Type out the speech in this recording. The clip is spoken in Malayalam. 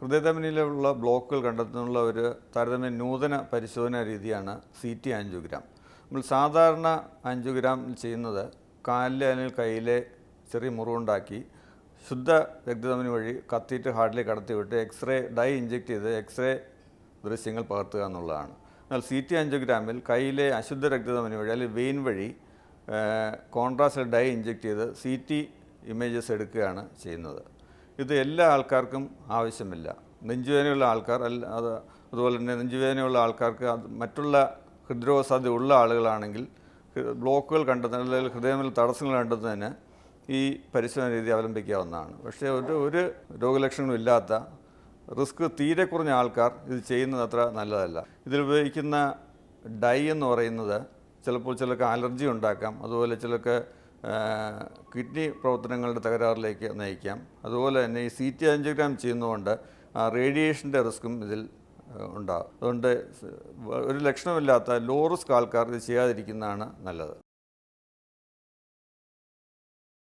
ഹൃദയധമനിയിലുള്ള ബ്ലോക്കുകൾ കണ്ടെത്തുന്നുള്ള ഒരു താരതമ്യം നൂതന പരിശോധനാ രീതിയാണ് CT ആൻജിയോഗ്രാം. നമ്മൾ സാധാരണ ആൻജിയോഗ്രാം ചെയ്യുന്നത് കാലിലെ അല്ലെങ്കിൽ കയ്യിലെ ചെറിയ മുറിവുണ്ടാക്കി ശുദ്ധ രക്തധമനി വഴി കത്തീറ്റ് ഹാർട്ടിലേക്ക് കടത്തിവിട്ട് എക്സ്റേ ഡൈ ഇഞ്ചെക്ട് ചെയ്ത് എക്സ്റേ ദൃശ്യങ്ങൾ പകർത്തുക എന്നുള്ളതാണ്. എന്നാൽ CT ആൻജിയോഗ്രാമിൽ കയ്യിലെ അശുദ്ധ രക്തധമനി വഴി അല്ലെങ്കിൽ വെയിൻ വഴി കോൺട്രാസ്റ്റ് ഡൈ ഇഞ്ചെക്ട് ചെയ്ത് CT ഇമേജസ് എടുക്കുകയാണ് ചെയ്യുന്നത്. ഇത് എല്ലാ ആൾക്കാർക്കും ആവശ്യമില്ല. നെഞ്ചുവേദനയുള്ള ആൾക്കാർ അതുപോലെ തന്നെ നെഞ്ചുവേദനയുള്ള ആൾക്കാർക്ക് മറ്റുള്ള ഹൃദ്രോഗ സാധ്യത ഉള്ള ആളുകളാണെങ്കിൽ ബ്ലോക്കുകൾ കണ്ടെത്തുന്ന അല്ലെങ്കിൽ ഹൃദയത്തിൽ തടസ്സങ്ങൾ കണ്ടെത്തുന്നതിന് ഈ പരിശോധന രീതി അവലംബിക്കാവുന്നതാണ്. പക്ഷേ ഒരു രോഗലക്ഷണങ്ങളും ഇല്ലാത്ത റിസ്ക് തീരെ കുറഞ്ഞ ആൾക്കാർ ഇത് ചെയ്യുന്നത് അത്ര നല്ലതല്ല. ഇതിലുപയോഗിക്കുന്ന ഡൈ എന്ന് പറയുന്നത് ചിലപ്പോൾ ചിലർക്ക് അലർജി ഉണ്ടാക്കാം, അതുപോലെ ചിലർക്ക് കിഡ്നി പ്രവർത്തനങ്ങളുടെ തകരാറിലേക്ക് നയിക്കാം. അതുപോലെ തന്നെ ഈ CT ആൻജിയോഗ്രാം ചെയ്യുന്നതുകൊണ്ട് റേഡിയേഷൻ്റെ റിസ്ക്കും ഇതിൽ ഉണ്ടാകും. അതുകൊണ്ട് ഒരു ലക്ഷണമില്ലാത്ത ലോ റിസ്ക് ആൾക്കാർ ഇത് ചെയ്യാതിരിക്കുന്നതാണ് നല്ലത്.